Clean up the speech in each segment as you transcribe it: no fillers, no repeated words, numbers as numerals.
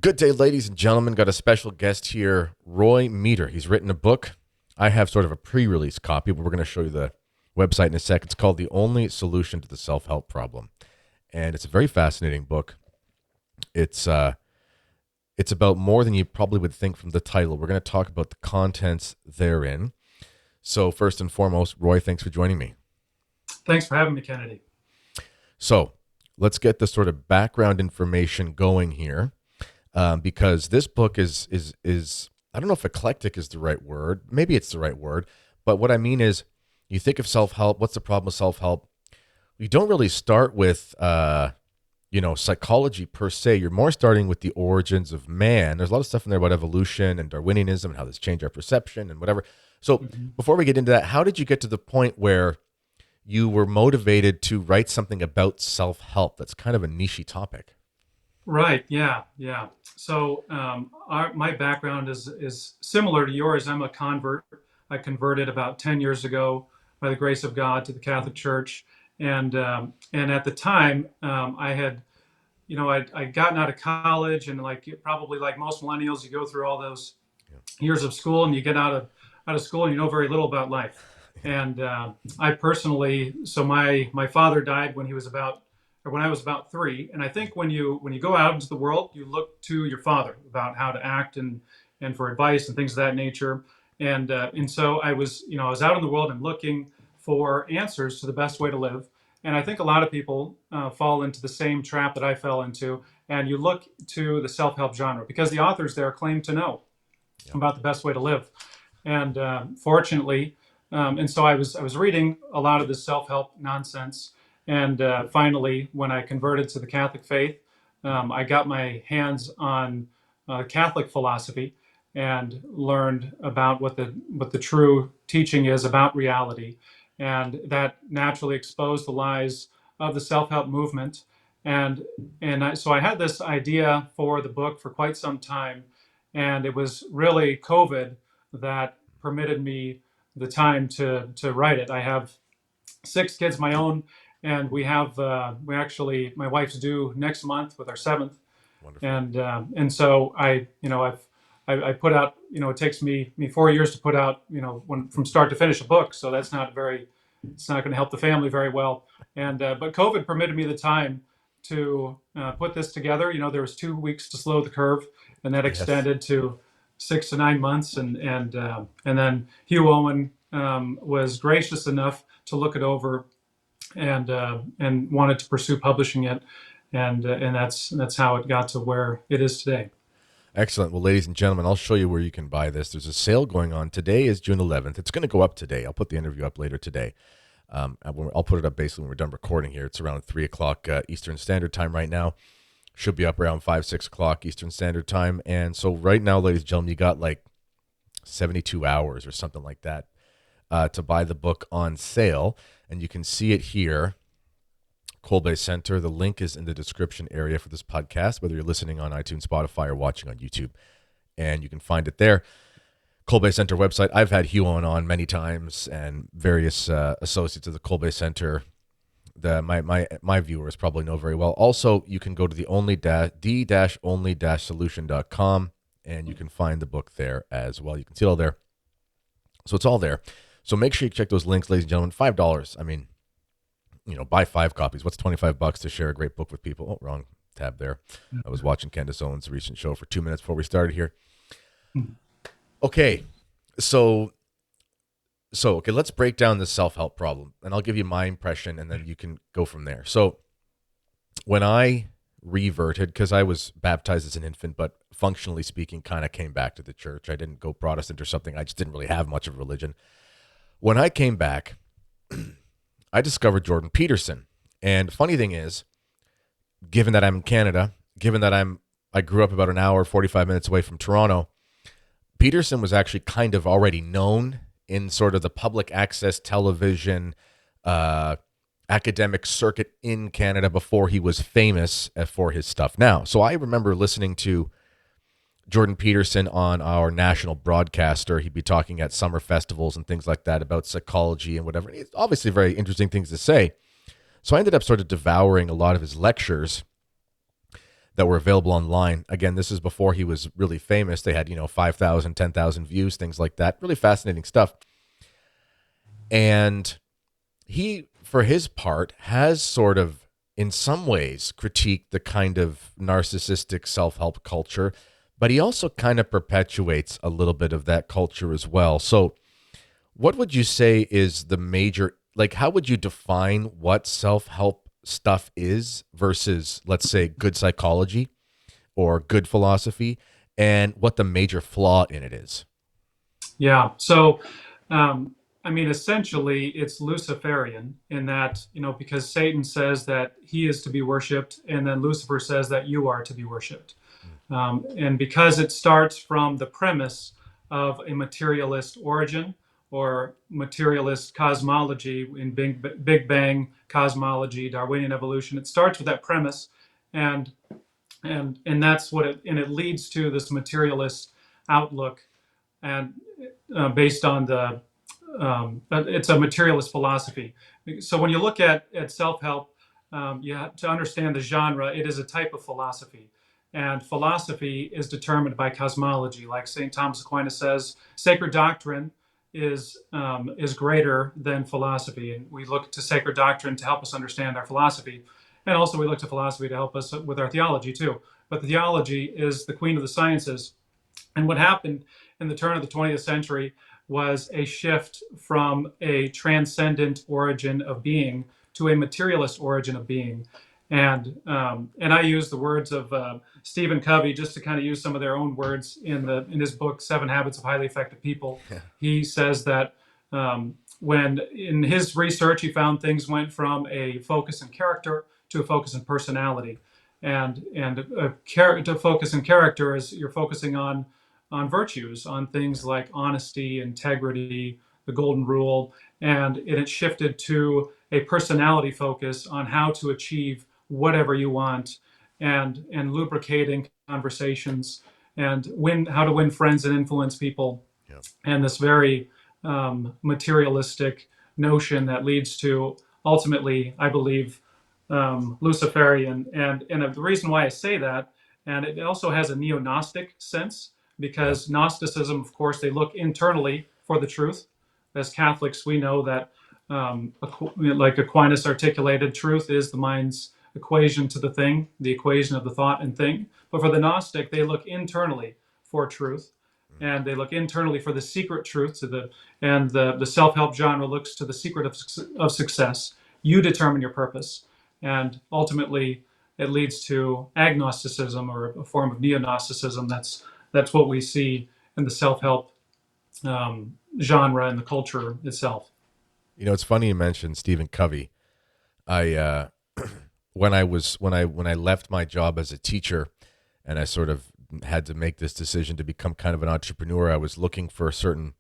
Good day, ladies and gentlemen. Got a special guest here, Roy Meter. He's written a book. I have sort of a pre-release copy, but we're going to show you the website in a sec. It's called The Only Solution to the Self-Help Problem. And it's a very fascinating book. It's about more than you probably would think from the title. We're going to talk about the contents therein. So first and foremost, Roy, thanks for joining me. Thanks for having me, Kennedy. So let's get the sort of background information going here. Because this book is I don't know if eclectic is the right word. Maybe it's the right word. But what I mean is, you think of self-help. What's the problem with self-help? You don't really start with, psychology per se. You're more starting with the origins of man. There's a lot of stuff in there about evolution and Darwinianism and how this changed our perception and whatever. So before we get into that, how did you get to the point where you were motivated to write something about self-help? That's kind of a niche topic. Right. Yeah. Yeah. So my background is similar to yours. I'm a convert. I converted about 10 years ago by the grace of God to the Catholic Church, and at the time I had, I'd gotten out of college, and probably like most millennials, you go through all those years of school, and you get out of school, and you know very little about life. And I personally, so my father died when he was about or when I was about three. And I think when you go out into the world, you look to your father about how to act and for advice and things of that nature. And so I was out in the world and looking for answers to the best way to live. And I think a lot of people fall into the same trap that I fell into. And you look to the self-help genre because the authors there claim to know Yeah. about the best way to live. And fortunately, and so I was reading a lot of this self-help nonsense. And finally, when I converted to the Catholic faith, I got my hands on Catholic philosophy and learned about what the true teaching is about reality, and that naturally exposed the lies of the self-help movement. And so I had this idea for the book for quite some time, and it was really COVID that permitted me the time to write it. I have six kids of my own, and we actually my wife's due next month with our seventh, Wonderful. and so I put out, it takes me 4 years to put out, from start to finish a book, so it's not going to help the family very well. And but COVID permitted me the time to put this together. There was 2 weeks to slow the curve, and that Yes. extended to 6 to 9 months, and then Hugh Owen was gracious enough to look it over and wanted to pursue publishing it, and that's how it got to where it is today. Excellent. Well, ladies and gentlemen, I'll show you where you can buy this. There's a sale going on. Today is June 11th. It's going to go up today. I'll put the interview up later today. I'll put it up basically when we're done recording here. It's around 3 o'clock Eastern Standard Time right now. Should be up around 5, 6 o'clock Eastern Standard Time. And so right now, ladies and gentlemen, you got like 72 hours or something like that to buy the book on sale. And you can see it here. Kolbe Center. The link is in the description area for this podcast, whether you're listening on iTunes, Spotify, or watching on YouTube. And you can find it there. Kolbe Center website. I've had Hugh on many times and various associates of the Kolbe Center. My viewers probably know very well. Also, you can go to the-only-solution.com and you can find the book there as well. You can see it all there. So it's all there. So make sure you check those links, ladies and gentlemen. $5. I mean, buy 5 copies. What's $25 to share a great book with people? Oh, wrong tab there. I was watching Candace Owens' recent show for 2 minutes before we started here. Okay, so okay, let's break down this self-help problem, and I'll give you my impression, and then you can go from there. So when I reverted, because I was baptized as an infant, but functionally speaking, kind of came back to the church. I didn't go Protestant or something. I just didn't really have much of a religion. When I came back, I discovered Jordan Peterson. And funny thing is, given that I'm in Canada, given that I grew up about an hour, 45 minutes away from Toronto, Peterson was actually kind of already known in sort of the public access television academic circuit in Canada before he was famous for his stuff now. So I remember listening to Jordan Peterson on our national broadcaster. He'd be talking at summer festivals and things like that about psychology and whatever. It's obviously very interesting things to say. So I ended up sort of devouring a lot of his lectures. that were available online. Again, this is before he was really famous. They had, 5,000, 10,000 views, things like that. Really fascinating stuff. And he, for his part, has sort of, in some ways, critiqued the kind of narcissistic self-help culture, but he also kind of perpetuates a little bit of that culture as well. So what would you say is the major, like, how would you define what self-help stuff is versus, let's say, good psychology or good philosophy, and what the major flaw in it is? Yeah. So, I mean, essentially, it's Luciferian in that, because Satan says that he is to be worshipped, and then Lucifer says that you are to be worshipped. And because it starts from the premise of a materialist origin or materialist cosmology in Big Bang cosmology, Darwinian evolution, it starts with that premise, and that's what it leads to this materialist outlook, and based on it's a materialist philosophy. So when you look at self-help, you have to understand the genre. It is a type of philosophy, and philosophy is determined by cosmology. Like St. Thomas Aquinas says, sacred doctrine is greater than philosophy, and we look to sacred doctrine to help us understand our philosophy, and also we look to philosophy to help us with our theology too. But the theology is the queen of the sciences. And what happened in the turn of the 20th century was a shift from a transcendent origin of being to a materialist origin of being. And I use the words of Stephen Covey, just to kind of use some of their own words in his book Seven Habits of Highly Effective People. Yeah. He says that when in his research he found things went from a focus in character to a focus in personality, and to focus in character is you're focusing on virtues, on things like honesty, integrity, the golden rule, and it shifted to a personality focus on how to achieve whatever you want, and lubricating conversations, and how to win friends and influence people, Yeah. and this very materialistic notion that leads to ultimately, I believe, Luciferian. And the reason why I say that, and it also has a neo-Gnostic sense, Yeah. because Gnosticism, of course, they look internally for the truth. As Catholics, we know that, like Aquinas articulated, truth is the mind's equation to the thing, the equation of the thought and thing. But for the Gnostic, they look internally for truth, and they look internally for the secret truth. And the self-help genre looks to the secret of success. You determine your purpose, and ultimately, it leads to agnosticism, or a form of neo-Gnosticism. That's what we see in the self-help genre and the culture itself. It's funny you mentioned Stephen Covey. I when I left my job as a teacher, and I sort of had to make this decision to become kind of an entrepreneur, I was looking for certain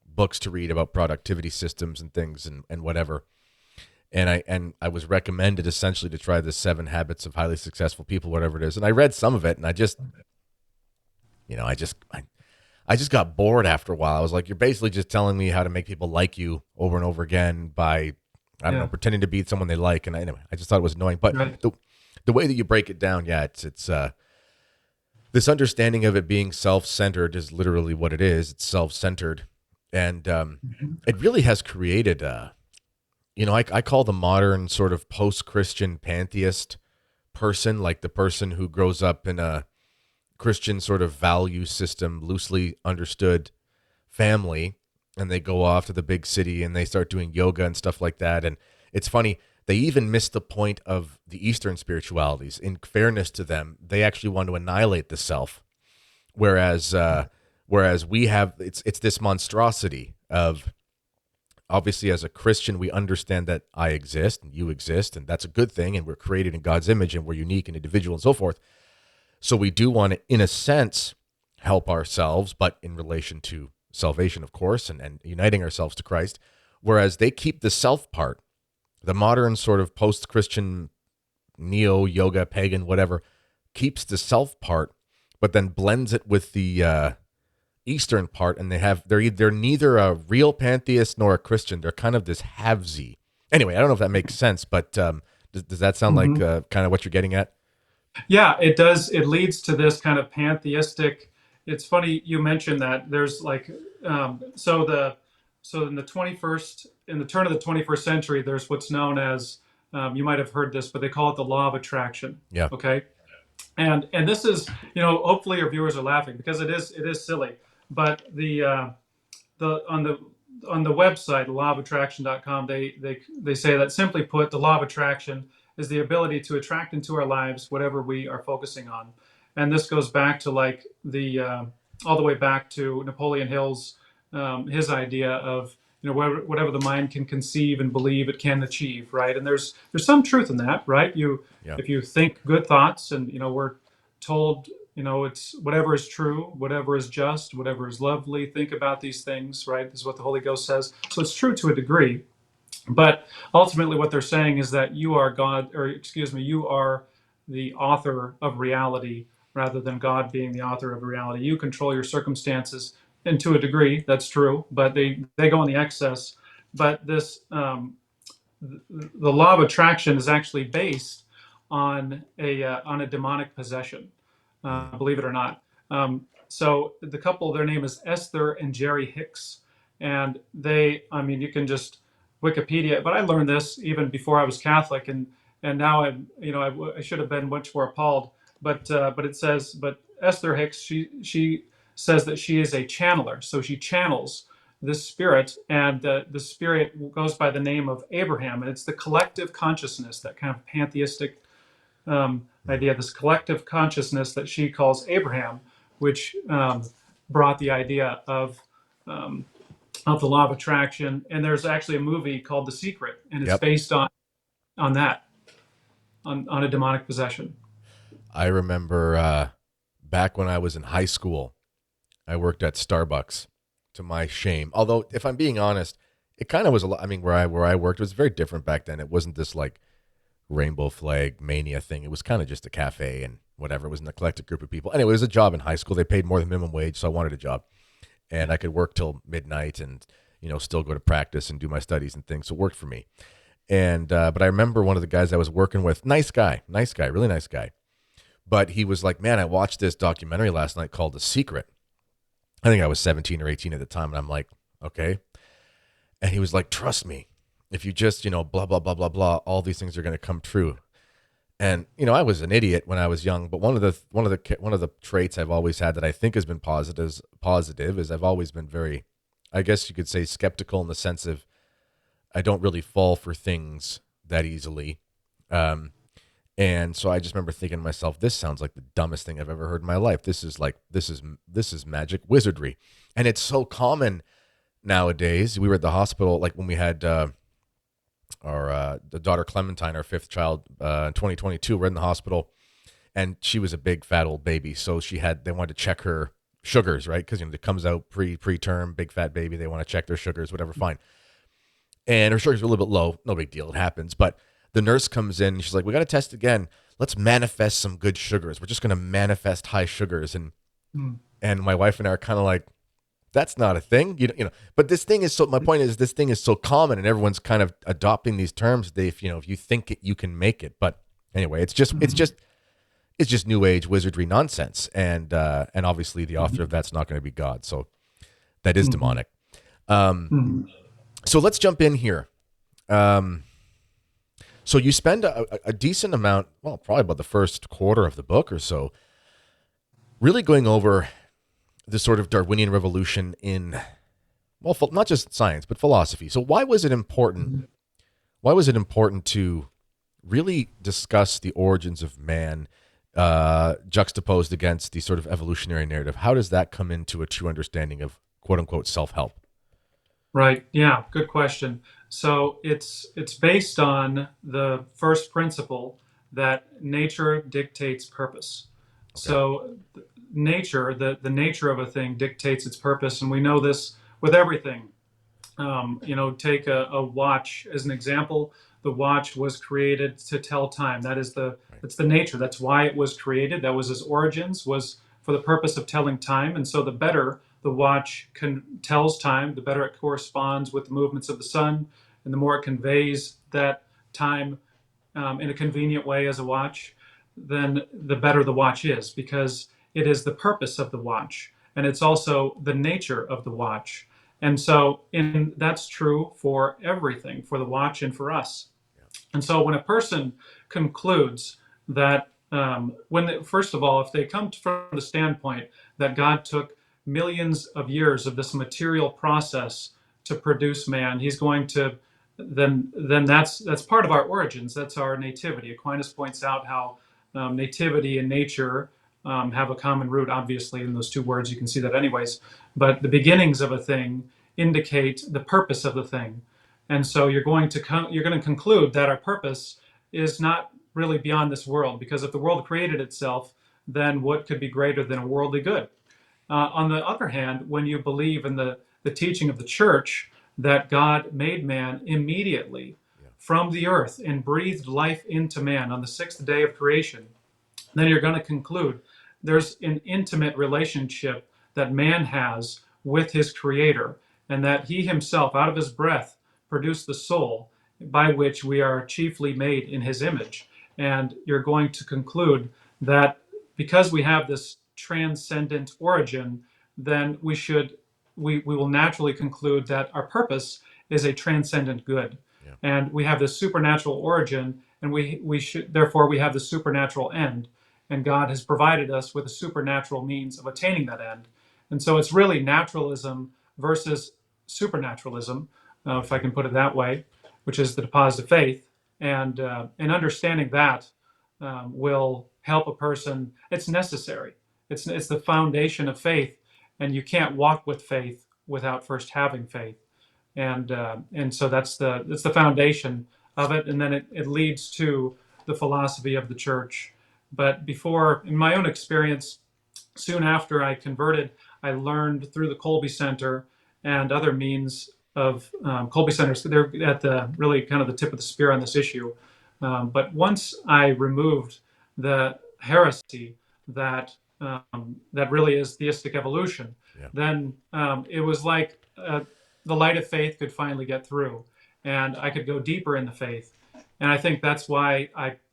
books to read about productivity systems and things, and whatever. And I was recommended essentially to try the 7 Habits of Highly Successful People, whatever it is. And I read some of it, and I just got bored after a while. I was like, you're basically just telling me how to make people like you over and over again by, I don't know, pretending to be someone they like. And anyway, I just thought it was annoying. But Right. the way that you break it down, yeah, it's this understanding of it being self-centered is literally what it is. It's self-centered, and it really has created, I call the modern sort of post-Christian pantheist person, like the person who grows up in a Christian sort of value system, loosely understood family, and they go off to the big city and they start doing yoga and stuff like that. And it's funny, they even miss the point of the Eastern spiritualities. In fairness to them, they actually want to annihilate the self, whereas we have it's this monstrosity of, obviously as a Christian we understand that I exist and you exist, and that's a good thing, and we're created in God's image and we're unique and individual and so forth. So we do want to, in a sense, help ourselves, but in relation to salvation, of course, and uniting ourselves to Christ, whereas they keep the self part. The modern sort of post-Christian, neo-yoga, pagan, whatever, keeps the self part, but then blends it with the Eastern part, and they're neither a real pantheist nor a Christian. They're kind of this halvesy. Anyway, I don't know if that makes sense, but does that sound like kind of what you're getting at? Yeah, it does. It leads to this kind of pantheistic. It's funny you mentioned that. There's like, so in the 21st, in the turn of the 21st century, there's what's known as, you might have heard this, but they call it the law of attraction. Yeah. Okay, and this is, hopefully your viewers are laughing because it is silly, but the on the website lawofattraction.com, they say that, simply put, the law of attraction is the ability to attract into our lives whatever we are focusing on. And this goes back to like the all the way back to Napoleon Hill's, his idea of, whatever the mind can conceive and believe, it can achieve, right? And there's some truth in that, right? Yeah. If you think good thoughts, and we're told, it's whatever is true, whatever is just, whatever is lovely, think about these things, right? This is what the Holy Ghost says. So it's true to a degree, but ultimately what they're saying is that you are God, or excuse me, you are the author of reality rather than God being the author of reality. You control your circumstances, and to a degree that's true, but they go in the excess. But this the law of attraction is actually based on a demonic possession, Mm. believe it or not. So the couple, their name is Esther and Jerry Hicks, and I mean, you can just Wikipedia. But I learned this even before I was Catholic, and now I should have been much more appalled. But it says, but Esther Hicks, she says that she is a channeler, so she channels this spirit, and the spirit goes by the name of Abraham, and it's the collective consciousness, that kind of pantheistic Mm. idea, this collective consciousness that she calls Abraham, which brought the idea um, of the law of attraction. And there's actually a movie called The Secret, and it's Yep. based on that, on a demonic possession. I remember back when I was in high school, I worked at Starbucks, to my shame. Although, if I'm being honest, it kind of was a lot. I mean, where I worked, it was very different back then. It wasn't this like rainbow flag mania thing. It was kind of just a cafe and whatever. It was an eclectic group of people. Anyway, it was a job in high school. They paid more than minimum wage, so I wanted a job, and I could work till midnight and still go to practice and do my studies and things. So it worked for me. And but I remember one of the guys I was working with, nice guy, really nice guy. But he was like, "Man, I watched this documentary last night called The Secret." I think I was 17 or 18 at the time, and I'm like, "Okay." And he was like, "Trust me, if you just, blah blah blah blah blah, all these things are going to come true." And I was an idiot when I was young, but one of the traits I've always had that I think has been positive is I've always been very, I guess you could say, skeptical in the sense of I don't really fall for things that easily. Um, and so I just remember thinking to myself, this sounds like the dumbest thing I've ever heard in my life. This is magic wizardry, and it's so common nowadays. We were at the hospital, like when we had our the daughter Clementine, our fifth child, in 2022. We're in the hospital, and she was a big fat old baby. So they wanted to check her sugars, right? Because it comes out preterm, big fat baby. They want to check their sugars, whatever. Fine. And her sugars were a little bit low. No big deal. It happens. But the nurse comes in and she's like, "We got to test again. Let's manifest some good sugars. We're just going to manifest high sugars." Mm. And my wife and I are kind of like, that's not a thing, But this thing is so. My point is, this thing is so common, and everyone's kind of adopting these terms. If you think it, you can make it. But anyway, it's just new age wizardry nonsense, and obviously the author of that's not going to be God. So that is Mhm. demonic. Um, Mhm. so let's jump in here. Um, so you spend a decent amount, well, probably about the first quarter of the book or so, really going over the sort of Darwinian revolution in, well, not just science, but philosophy. So why was it important? Mhm. Why was it important to really discuss the origins of man, juxtaposed against the sort of evolutionary narrative? How does that come into a true understanding of quote unquote self help? Right. Yeah. Good question. So it's based on the first principle that nature dictates purpose. Okay. So nature, the nature of a thing dictates its purpose, and we know this with everything. Take a watch as an example. The watch was created to tell time. Right. That's the nature. That's why it was created. That was its origins, was for the purpose of telling time. And so the better the watch tells time, the better it corresponds with the movements of the sun, and the more it conveys that time in a convenient way as a watch. then the better the watch is, because it is the purpose of the watch and it's also the nature of the watch. And so that's true for everything, for the watch and for us. And so when a person concludes that, first of all, if they come from the standpoint that God took millions of years of this material process to produce man, he's going to then that's part of our origins. That's our nativity. Aquinas points out how nativity and nature have a common root, obviously, in those two words. You can see that anyways. But the beginnings of a thing indicate the purpose of the thing. And so you're going to conclude that our purpose is not really beyond this world, because if the world created itself, then what could be greater than a worldly good? On the other hand, when you believe in the teaching of the church that God made man immediately from the earth and breathed life into man on the sixth day of creation, then you're going to conclude there's an intimate relationship that man has with his creator, and that he himself, out of his breath, produced the soul by which we are chiefly made in his image. And you're going to conclude that because we have this transcendent origin, then we will naturally conclude that our purpose is a transcendent good. Yeah. And we have this supernatural origin, and we should therefore we have the supernatural end. And God has provided us with a supernatural means of attaining that end. And so it's really naturalism versus supernaturalism, if I can put it that way, which is the deposit of faith. And understanding that will help a person. It's necessary. It's the foundation of faith, and you can't walk with faith without first having faith. And so that's the foundation of it, and then it leads to the philosophy of the church. But before, in my own experience, soon after I converted, I learned through the Colby Center and other means of Colby Centers. They're at the really kind of the tip of the spear on this issue. But once I removed the heresy that that really is theistic evolution, then it was like the light of faith could finally get through, and I could go deeper in the faith. And I think that's why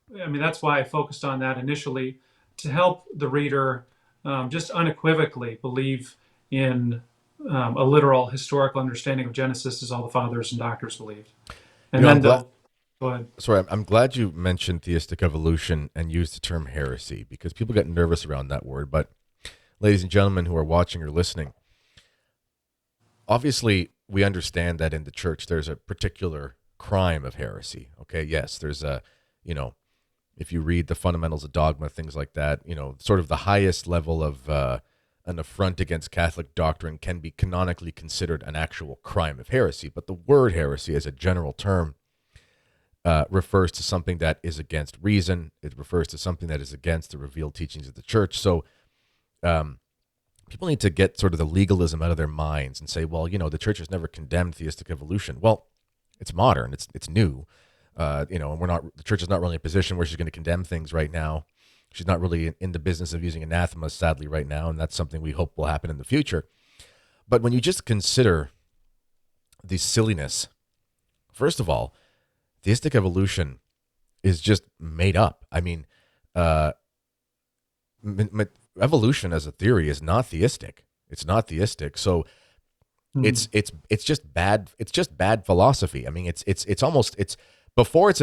that's why I focused on that initially, to help the reader just unequivocally believe in a literal historical understanding of Genesis, as all the fathers and doctors believed. And then go ahead. Sorry, I'm glad you mentioned theistic evolution and used the term heresy, because people get nervous around that word. But ladies and gentlemen who are watching or listening, obviously we understand that in the church there's a particular crime of heresy. Okay, yes, there's a, if you read the fundamentals of dogma, things like that, sort of the highest level of an affront against Catholic doctrine can be canonically considered an actual crime of heresy. But the word heresy as a general term refers to something that is against reason. It refers to something that is against the revealed teachings of the church. So people need to get sort of the legalism out of their minds and say, well, the church has never condemned theistic evolution. Well, it's modern. It's new. And the church is not really in a position where she's going to condemn things right now. She's not really in the business of using anathemas, sadly, right now, and that's something we hope will happen in the future. But when you just consider the silliness, first of all, theistic evolution is just made up. I mean, evolution as a theory is not theistic. It's not theistic. So it's just bad. It's just bad philosophy. I mean, it's almost before it's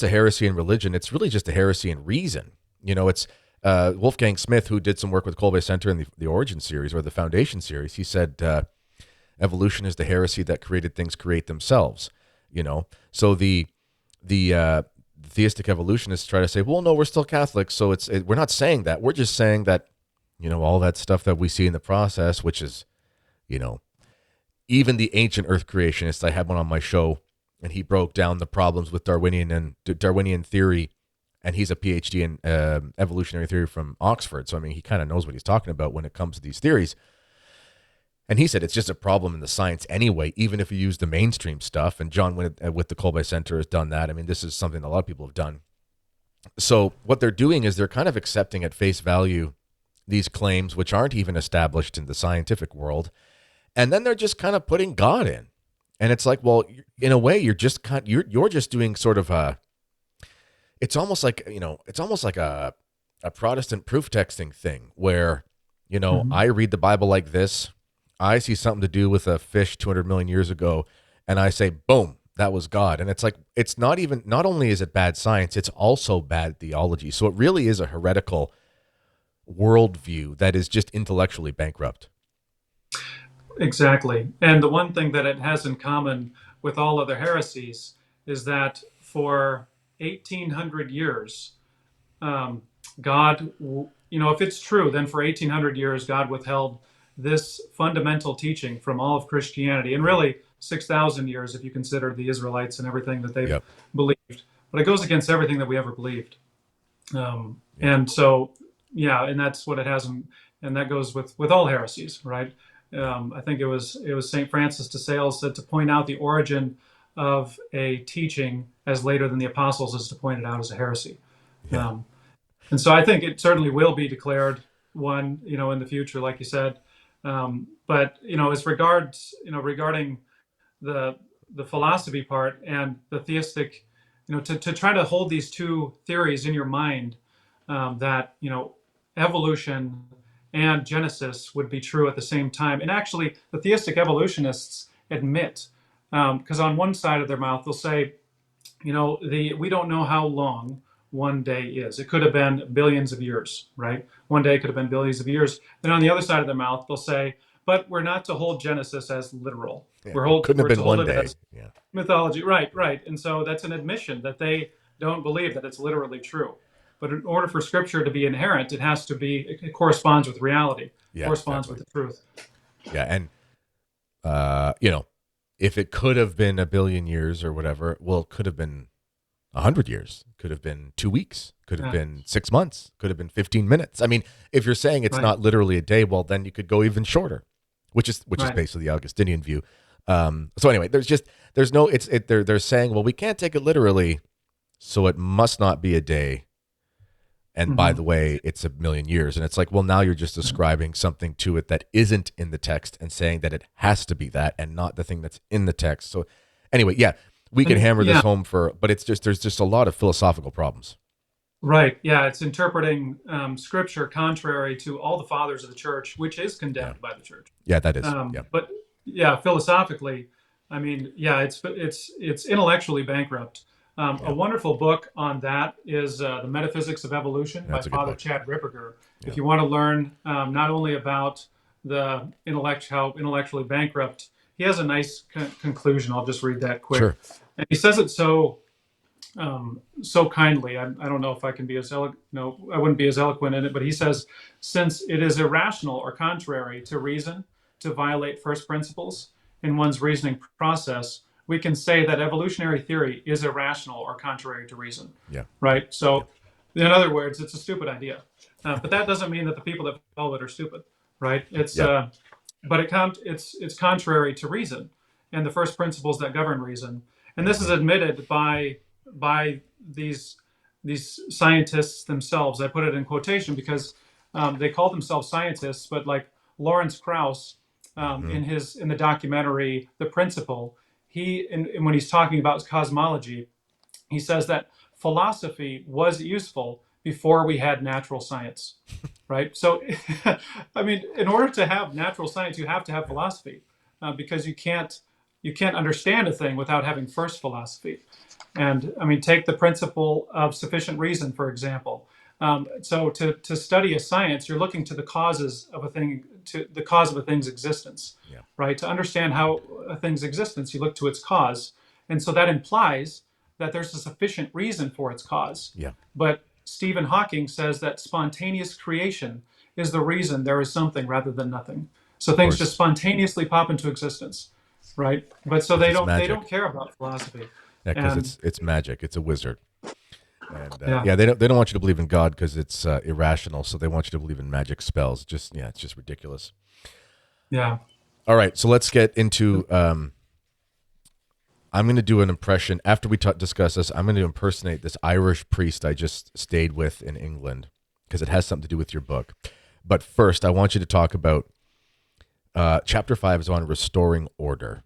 a heresy in religion, it's really just a heresy in reason. It's Wolfgang Smith, who did some work with Kolbe Center in the Origin series or the Foundation series. He said evolution is the heresy that created things create themselves. So the theistic evolutionists try to say, well, no, we're still Catholics, so we're not saying that. We're just saying that, all that stuff that we see in the process, which is, even the ancient Earth creationists. I had one on my show, and he broke down the problems with Darwinian theory, and he's a PhD in evolutionary theory from Oxford. So, I mean, he kind of knows what he's talking about when it comes to these theories. And he said it's just a problem in the science anyway, even if you use the mainstream stuff. And John with the Kolbe Center has done that. I mean, this is something a lot of people have done. So what they're doing is they're kind of accepting at face value these claims, which aren't even established in the scientific world. And then they're just kind of putting God in. And it's like, well, in a way, you're just doing sort of it's almost like, it's almost like a Protestant proof texting thing where, Mhm. I read the Bible like this. I see something to do with a fish 200 million years ago, and I say, boom, that was God. And it's like, it's not only is it bad science, it's also bad theology. So it really is a heretical worldview that is just intellectually bankrupt. Exactly. And the one thing that it has in common with all other heresies is that for 1800 years, um, God, if it's true, then for 1800 years, God withheld this fundamental teaching from all of Christianity, and Yep. really 6,000 years if you consider the Israelites and everything that they've Yep. believed. But it goes against everything that we ever believed. Yep. And so, yeah, and that's what it has, and that goes with all heresies, right? Yep. I think it was Saint Francis de Sales said to point out the origin of a teaching as later than the apostles is to point it out as a heresy. Yeah. Um, and so I think it certainly will be declared one, in the future, like you said. But as regards, regarding the the philosophy part and the theistic, to try to hold these two theories in your mind, that evolution and Genesis would be true at the same time. And actually, the theistic evolutionists admit, because on one side of their mouth they'll say, the we don't know how long one day is. It could have been billions of years, right? One day could have been billions of years. Then on the other side of their mouth, they'll say, but we're not to hold Genesis as literal. Yeah. We're It hold couldn't have we're to been hold one it day. as Yeah. mythology, right, right. And so that's an admission that they don't believe that it's literally true. But in order for Scripture to be inherent, it has to be. It corresponds with reality, Yeah, corresponds with exactly. the truth. Yeah. And, uh, you know, if it could have been a billion years or whatever, well, it could have been 100 years, could have been 2 weeks, could have Yeah, been 6 months, could have been 15 minutes. I mean, if you're saying it's right, not literally a day, well, then you could go even shorter, which is right. basically the Augustinian view. So anyway, there's no they're saying, well, we can't take it literally, so it must not be a day. And by Hmm. the way, it's a million years. And it's like, well, now you're just ascribing something to it that isn't in the text and saying that it has to be that and not the thing that's in the text. So anyway, yeah, we can And hammer this yeah, home but there's just a lot of philosophical problems. right. Yeah, it's interpreting Scripture contrary to all the fathers of the church, which is Yeah. condemned by the church. Yeah, that is. Yeah. But yeah, philosophically, I mean, yeah, it's intellectually bankrupt. A Yeah. wonderful book on that is The Metaphysics of Evolution by That's a good Father book. Chad Ripperger. Yeah. If you want to learn not only about how intellectually bankrupt, he has a nice conclusion. I'll just read that quick. Sure. And he says it so kindly. I don't know if I can be as no, I wouldn't be as eloquent in it, but he says, since it is irrational or contrary to reason to violate first principles in one's reasoning process, we can say that evolutionary theory is irrational or contrary to reason. Yeah. Right. Yeah. So, in other words, it's a stupid idea, but that doesn't mean that the people that follow it are stupid. Right. Yeah. But it's contrary to reason and the first principles that govern reason. And this is Hmm. admitted by these scientists themselves. I put it in quotation because they call themselves scientists, but like Lawrence Krauss, Hmm. in the documentary The Principle, when he's talking about cosmology, he says that philosophy was useful before we had natural science, right? So, I mean, in order to have natural science, you have to have Yeah. philosophy, because you can't understand a thing without having first philosophy. And I mean, take the principle of sufficient reason, for example. So to study a science, you're looking to the causes of a thing, to the cause of a thing's existence, Yeah. right? To understand how a thing's existence, you look to its cause. And so that implies that there's a sufficient reason for its cause. Yeah. But Stephen Hawking says that spontaneous creation is the reason there is something rather than nothing. So Of things just course, spontaneously pop into existence, right? But so because they it's don't they magic. don't care about philosophy. Yeah, because And it's magic. It's a wizard. And yeah, yeah, they don't want you to believe in God because it's irrational. So they want you to believe in magic spells. Just yeah, it's just ridiculous. yeah. All right, so let's get into. I'm going to do an impression after we discuss this. I'm going to impersonate this Irish priest I just stayed with in England because it has something to do with your book. But first, I want you to talk about chapter 5 is on restoring order.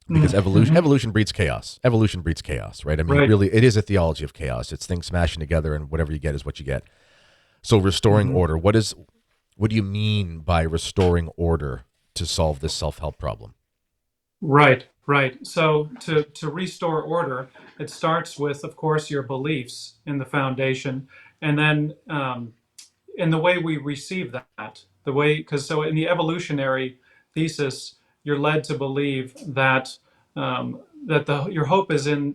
because evolution Mhm. evolution breeds chaos. Evolution breeds chaos, right? I mean, Right. really, it is a theology of chaos. It's things smashing together, and whatever you get is what you get. So, restoring Mhm. order. What do you mean by restoring order to solve this self help problem? Right, right. So to restore order, it starts with, of course, your beliefs in the foundation, and then in the way we receive that, the way because so in the evolutionary thesis, you're led to believe that that the your hope is in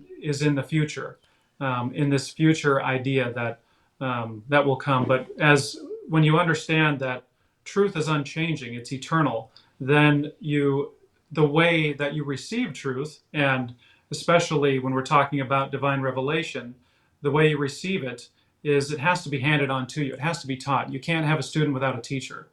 the future, in this future idea that that will come. But as when you understand that truth is unchanging, it's eternal, then the way that you receive truth, and especially when we're talking about divine revelation, the way you receive it is it has to be handed on to you. It has to be taught. You can't have a student without a teacher.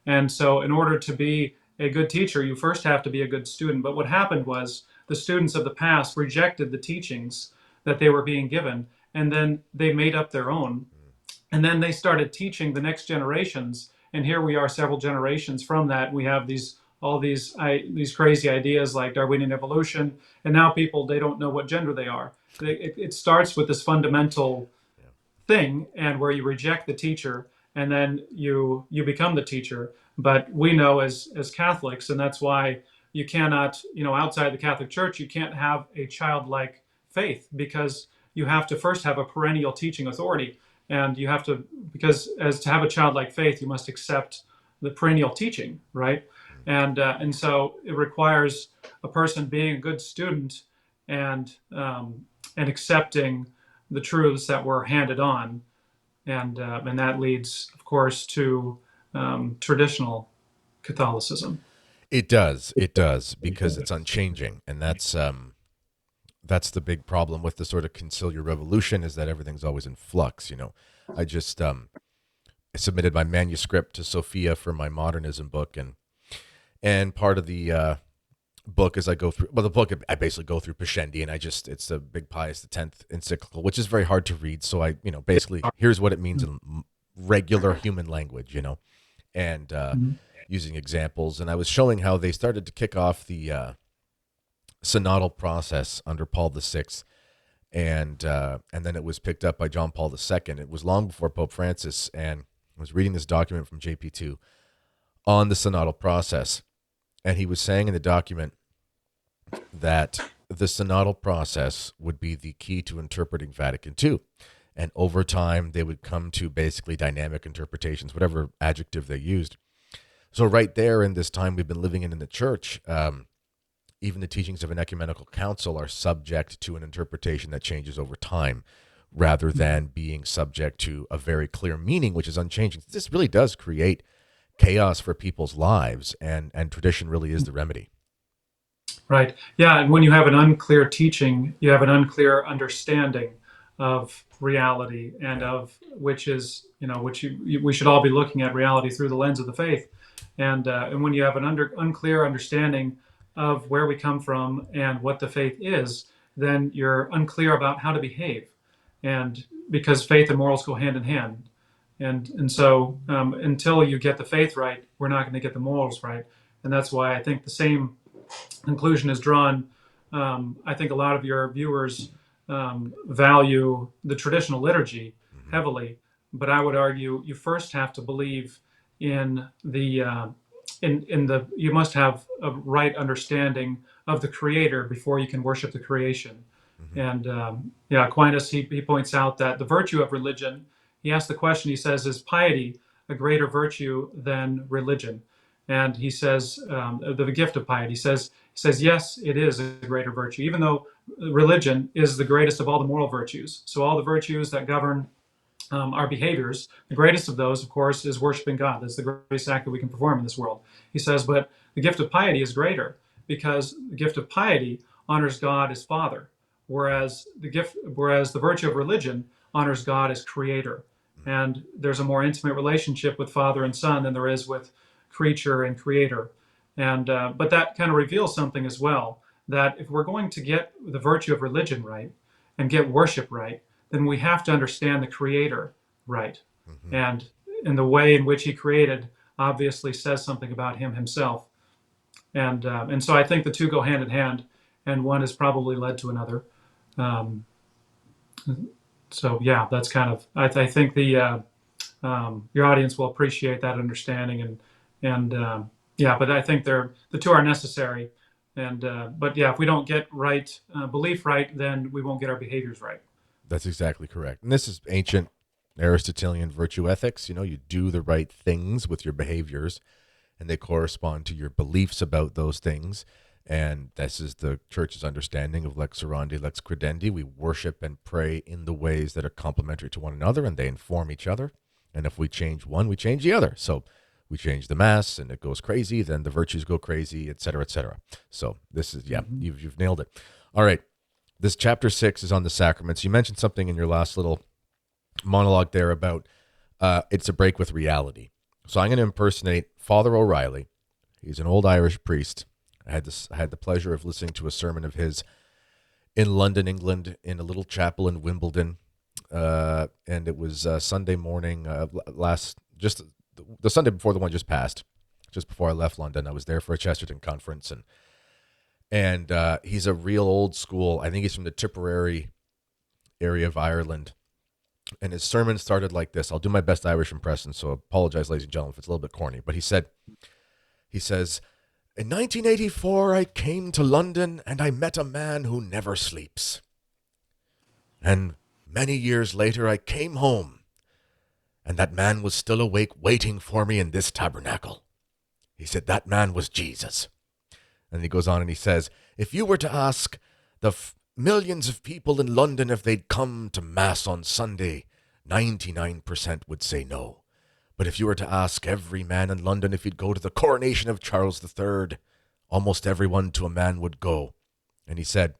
And so, in order to be a good teacher, you first have to be a good student. But what happened was the students of the past rejected the teachings that they were being given, and then they made up their own. And then they started teaching the next generations. And here we are, several generations from that. We have these crazy ideas like Darwinian evolution, and now people they don't know what gender they are. It starts with this fundamental Yeah. thing, and where you reject the teacher and then you become the teacher. But we know as Catholics, and that's why you cannot, outside the Catholic Church, you can't have a childlike faith, because you have to first have a perennial teaching authority, and you have to, because as to have a childlike faith, you must accept the perennial teaching, right? And so it requires a person being a good student, and accepting the truths that were handed on, and that leads, of course, to traditional Catholicism. It does, because it's unchanging, and that's the big problem with the sort of conciliar revolution, is that everything's always in flux. I just submitted my manuscript to Sophia for my modernism book, and part of the book as I go through, well, the book I basically go through Pascendi, and it's the Big Pius X encyclical, which is very hard to read. So I, basically, here's what it means in regular human language, and Mhm. using examples. And I was showing how they started to kick off the synodal process under Paul VI, and then it was picked up by John Paul II. It was long before Pope Francis, and I was reading this document from JP2 on the synodal process, and he was saying in the document that the synodal process would be the key to interpreting Vatican II. And over time, they would come to basically dynamic interpretations, whatever adjective they used. So, right there in this time we've been living in the church, even the teachings of an ecumenical council are subject to an interpretation that changes over time, rather than being subject to a very clear meaning, which is unchanging. This really does create chaos for people's lives, and tradition really is the remedy. Right. Yeah. And when you have an unclear teaching, you have an unclear understanding of reality, and Yeah. of which is, we should all be looking at reality through the lens of the faith. And when you have an unclear understanding of where we come from and what the faith is, then you're unclear about how to behave. And because faith and morals go hand in hand. And so until you get the faith right, we're not going to get the morals right. And that's why I think the same conclusion is drawn. I think a lot of your viewers value the traditional liturgy Mm-hmm. heavily, but I would argue you first have to believe in the you must have a right understanding of the Creator before you can worship the creation. Mm-hmm. And yeah, Aquinas, he points out that the virtue of religion. He asks the question. He says, "Is piety a greater virtue than religion?" And he says, the gift of piety. He says, yes, it is a greater virtue, even though religion is the greatest of all the moral virtues. So all the virtues that govern our behaviors, the greatest of those, of course, is worshiping God. That's the greatest act that we can perform in this world. He says, but the gift of piety is greater, because the gift of piety honors God as Father, whereas the virtue of religion honors God as Creator. And there's a more intimate relationship with Father and Son than there is with creature and Creator. And but that kind of reveals something as well, that if we're going to get the virtue of religion right and get worship right, then we have to understand the Creator right. Mm-hmm. And in the way in which He created obviously says something about Him Himself. And so I think the two go hand in hand. and one has probably led to another. Um, so yeah, that's kind of I think the your audience will appreciate that understanding and yeah, but I think the two are necessary. And but yeah, if we don't get right belief right, then we won't get our behaviors right. That's exactly correct. And this is ancient Aristotelian virtue ethics. You know, you do the right things with your behaviors, and they correspond to your beliefs about those things. And this is the church's understanding of lex orandi, lex credendi. We worship and pray in the ways that are complementary to one another, and they inform each other. And if we change one, we change the other. So we change the mass, and it goes crazy. Then the virtues go crazy, et cetera, et cetera. So this is, yeah, Mm-hmm. you've nailed it. All right. This chapter 6 is on the sacraments. You mentioned something in your last little monologue there about it's a break with reality. So I'm going to impersonate Father O'Reilly. He's an old Irish priest. I had the pleasure of listening to a sermon of his in London, England, in a little chapel in Wimbledon, and it was Sunday morning. Just the Sunday before the one just passed, just before I left London. I was there for a Chesterton conference, and he's a real old school. I think he's from the Tipperary area of Ireland. And his sermon started like this. I'll do my best Irish impression, so apologize, ladies and gentlemen, if it's a little bit corny. But he says, in 1984, I came to London and I met a man who never sleeps. And many years later, I came home and that man was still awake waiting for me in this tabernacle. He said, that man was Jesus. And he goes on and he says, if you were to ask the millions of people in London if they'd come to Mass on Sunday, 99% would say no. But if you were to ask every man in London if he'd go to the coronation of Charles III, almost everyone to a man would go. And he said,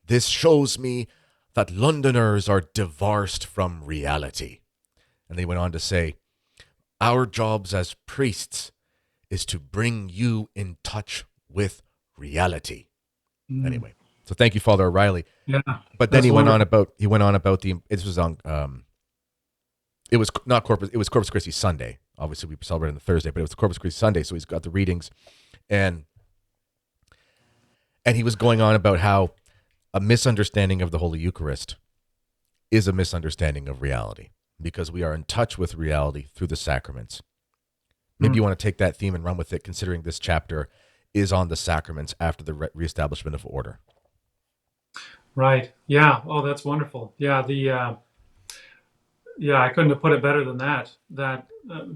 this shows me that Londoners are divorced from reality. And they went on to say, our jobs as priests is to bring you in touch with reality. Mm. Anyway, so thank you, Father O'Reilly. Yeah, But then that's wonderful. he went on about the, this was on, it was not Corpus, it was Corpus Christi Sunday. Obviously we celebrated on the Thursday, but it was the Corpus Christi Sunday. So he's got the readings and he was going on about how a misunderstanding of the Holy Eucharist is a misunderstanding of reality because we are in touch with reality through the sacraments. Maybe you want to take that theme and run with it, considering this chapter is on the sacraments after the reestablishment of order. Right. Yeah. Oh, that's wonderful. Yeah. Yeah, I couldn't have put it better than that.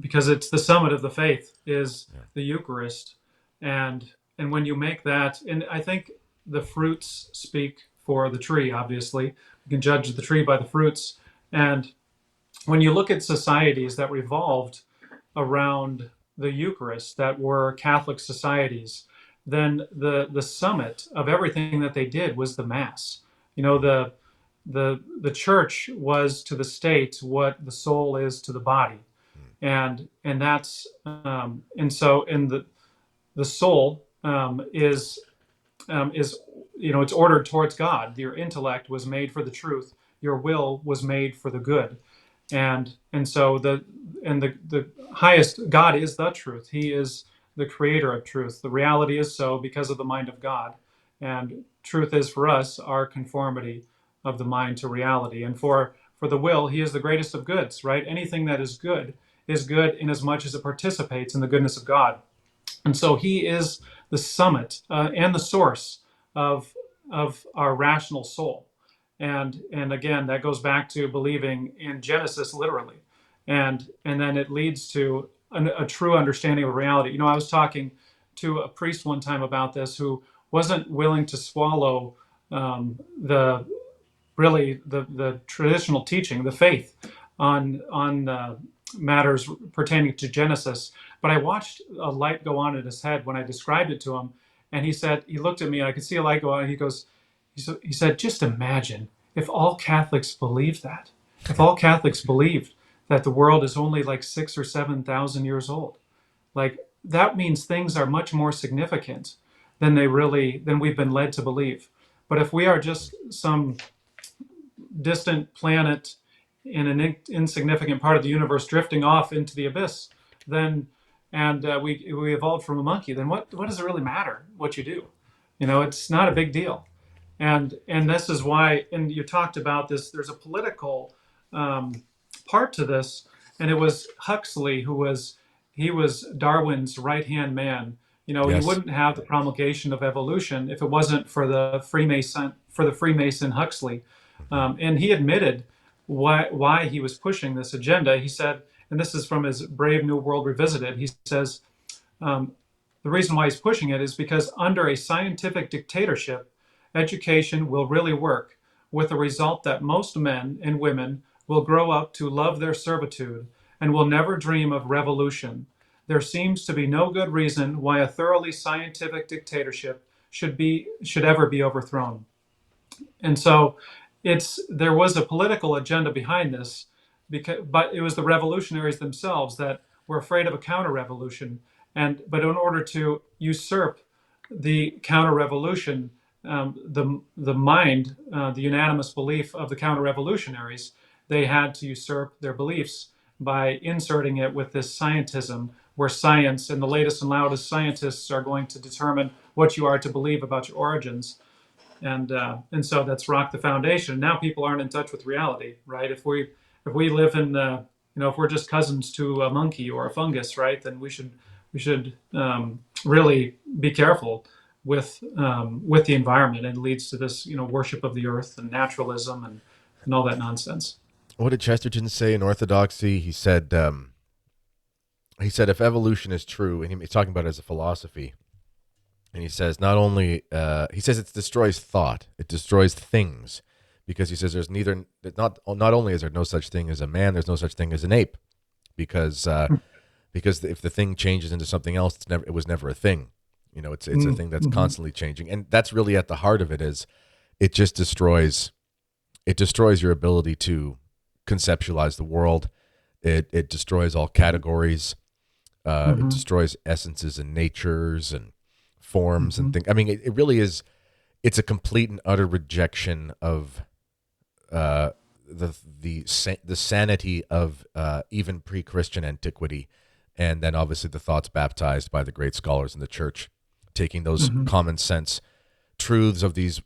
Because it's the summit of the faith is the Eucharist, and when you make that, and I think the fruits speak for the tree. Obviously, you can judge the tree by the fruits. And when you look at societies that revolved around the Eucharist, that were Catholic societies, then the summit of everything that they did was the Mass. You know, the church was to the state what the soul is to the body, and that's and so in the soul is it's ordered towards God. Your intellect was made for the truth. Your will was made for the good, and so the highest God is the truth. He is the creator of truth. The reality is so because of the mind of God, and truth is for us our conformity of the mind to reality. And for the will, he is the greatest of goods, right? Anything that is good in as much as it participates in the goodness of God. And so he is the summit and the source of our rational soul. And again, that goes back to believing in Genesis literally, and then it leads to a true understanding of reality. You know, I was talking to a priest one time about this who wasn't willing to swallow the really the traditional teaching, the faith on matters pertaining to Genesis. But I watched a light go on in his head when I described it to him, and he looked at me, and I could see a light go on. And he said, just imagine if all Catholics believed that. If all Catholics believed that the world is only like 6,000 or 7,000 years old, like that means things are much more significant than we've been led to believe. But if we are just some distant planet in an insignificant part of the universe drifting off into the abyss, then we evolved from a monkey, then what does it really matter what you do? It's not a big deal. And this is why, and you talked about this, there's a political um, part to this, and it was Huxley who was, he was Darwin's right hand man. You Yes. wouldn't have the promulgation of evolution if it wasn't for the Freemason Huxley. Hmm. And he admitted why he was pushing this agenda. He said, and this is from his Brave New World Revisited, he says, um, the reason why he's pushing it is because under a scientific dictatorship, education will really work, with the result that most men and women will grow up to love their servitude and will never dream of revolution. There seems to be no good reason why a thoroughly scientific dictatorship should ever be overthrown. And so there was a political agenda behind this, but it was the revolutionaries themselves that were afraid of a counter-revolution, but in order to usurp the counter-revolution, the unanimous belief of the counter-revolutionaries, they had to usurp their beliefs by inserting it with this scientism, where science and the latest and loudest scientists are going to determine what you are to believe about your origins. And so that's rocked the foundation. Now people aren't in touch with reality, right? If we live in if we're just cousins to a monkey or a fungus, right? Then we should really be careful with the environment. It leads to this worship of the earth and naturalism and all that nonsense. What did Chesterton say in Orthodoxy? He said if evolution is true, and he's talking about it as a philosophy, and he says not only he says it destroys thought, it destroys things, because he says there's neither not only is there no such thing as a man, there's no such thing as an ape, because if the thing changes into something else, it was never a thing. It's a thing that's Mm-hmm. constantly changing, and that's really at the heart of it. Is it just destroys your ability to conceptualize the world. It destroys all categories. It Mm-hmm. destroys essences and natures and forms and Mm-hmm. things. I mean, it really is. It's a complete and utter rejection of uh, the sanity of even pre-Christian antiquity, and then obviously the thoughts baptized by the great scholars in the church, taking those Mm-hmm. common sense truths of these,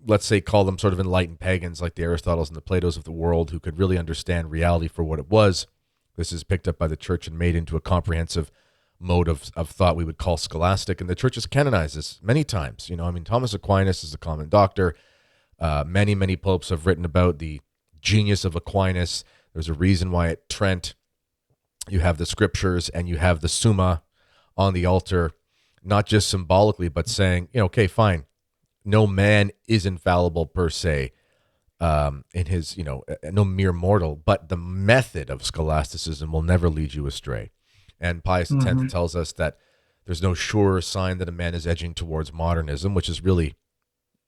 let's say, call them sort of enlightened pagans like the Aristotles and the Platos of the world, who could really understand reality for what it was. This is picked up by the church and made into a comprehensive mode of thought we would call scholastic. And the church has canonized this many times. I mean, Thomas Aquinas is a common doctor. Many, many popes have written about the genius of Aquinas. There's a reason why at Trent you have the scriptures and you have the Summa on the altar, not just symbolically, but saying, okay, fine, no man is infallible per se, in his, no mere mortal, but the method of scholasticism will never lead you astray. And Pius X Mm-hmm. tells us that there's no surer sign that a man is edging towards modernism, which is really,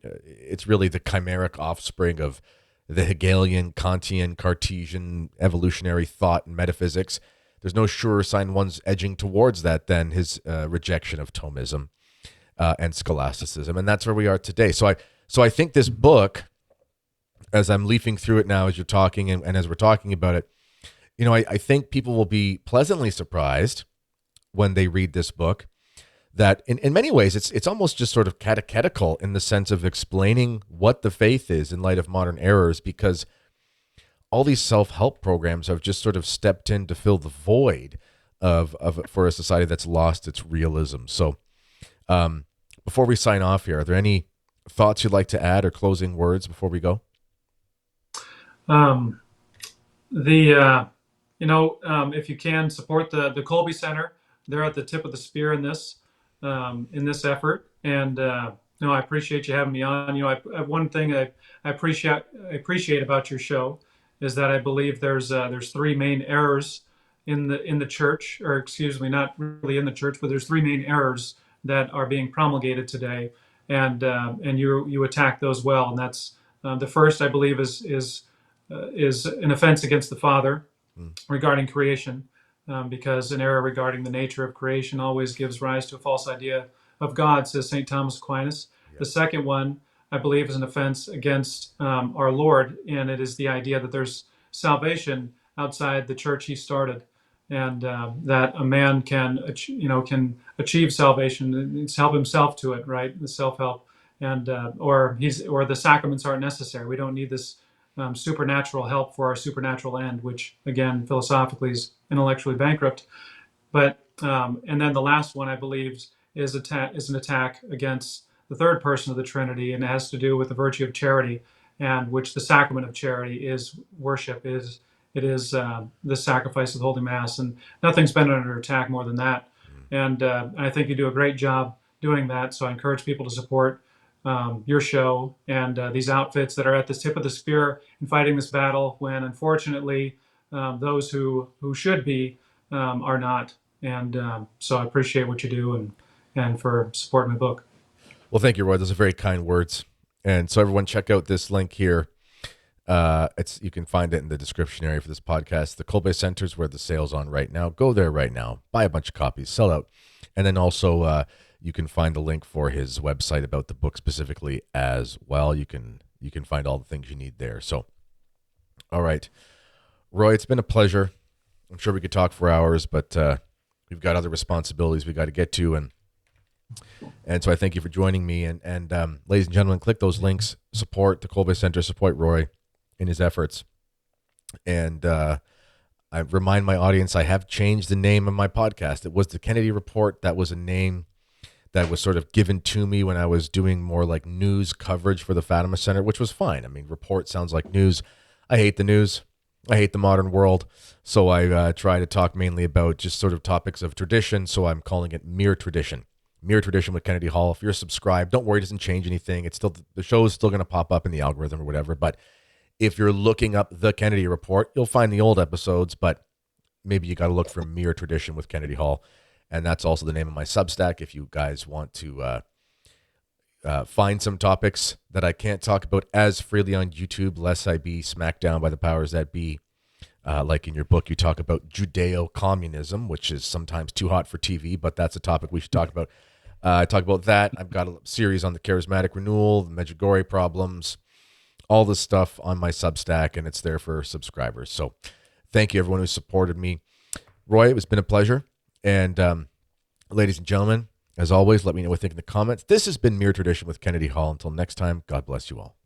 it's really the chimeric offspring of the Hegelian, Kantian, Cartesian evolutionary thought and metaphysics. There's no surer sign one's edging towards that than his rejection of Thomism and scholasticism, and that's where we are today. So I think this book, as I'm leafing through it now, as you're talking and as we're talking about it, I think people will be pleasantly surprised when they read this book that in many ways it's almost just sort of catechetical in the sense of explaining what the faith is in light of modern errors, because all these self-help programs have just sort of stepped in to fill the void of for a society that's lost its realism. So before we sign off here, are there any thoughts you'd like to add or closing words before we go? Um, the if you can support the Colby Center, they're at the tip of the spear in this effort. And no, I appreciate you having me on. One thing I appreciate about your show is that I believe there's three main errors in the church, or excuse me, not really in the church, but there's three main errors that are being promulgated today, and you attack those well. And that's the first, I believe, is an offense against the Father Mm. regarding creation, because an error regarding the nature of creation always gives rise to a false idea of God, says St. Thomas Aquinas. Yep. The second one, I believe, is an offense against our Lord, and it is the idea that there's salvation outside the church he started, and that a man can achieve salvation. It's help himself to it, right? The self-help, and or the sacraments aren't necessary. We don't need this supernatural help for our supernatural end, which again philosophically is intellectually bankrupt. But and then the last one I believe is an attack against the third person of the Trinity, and it has to do with the virtue of charity, and which the sacrament of charity is worship. It is the sacrifice of the Holy Mass, and nothing's been under attack more than that. And I think you do a great job doing that. So I encourage people to support your show and these outfits that are at the tip of the spear in fighting this battle, when unfortunately those who should be are not. And so I appreciate what you do and for supporting my book. Well, thank you, Roy. Those are very kind words. And so everyone check out this link here. You can find it in the description area for this podcast. The Kolbe Center is where the sale's on right now. Go there right now. Buy a bunch of copies. Sell out. And then also you can find the link for his website about the book specifically as well. You can find all the things you need there. So, all right. Roy, it's been a pleasure. I'm sure we could talk for hours, but we've got other responsibilities we got to get to. And so I thank you for joining me. And ladies and gentlemen, click those links. Support the Kolbe Center. Support Roy in his efforts. And I remind my audience, I have changed the name of my podcast. It was the Kennedy Report. That was a name that was sort of given to me when I was doing more like news coverage for the Fatima Center, which was fine. I mean, report sounds like news. I hate the news. I hate the modern world. So I try to talk mainly about just sort of topics of tradition. So I'm calling it Mere Tradition. Mere Tradition with Kennedy Hall. If you're subscribed, don't worry, it doesn't change anything. It's still, the show is still going to pop up in the algorithm or whatever. But if you're looking up the Kennedy Report, you'll find the old episodes, but maybe you got to look for Mere Tradition with Kennedy Hall. And that's also the name of my Substack. If you guys want to find some topics that I can't talk about as freely on YouTube, lest I be smacked down by the powers that be. Like in your book, you talk about Judeo-communism, which is sometimes too hot for TV, but that's a topic we should talk about. I talk about that. I've got a series on the charismatic renewal, the Medjugorje problems, all this stuff on my Substack, and it's there for subscribers. So thank you, everyone who supported me. Roy, it's been a pleasure. And ladies and gentlemen, as always, let me know what you think in the comments. This has been Mere Tradition with Kennedy Hall. Until next time, God bless you all.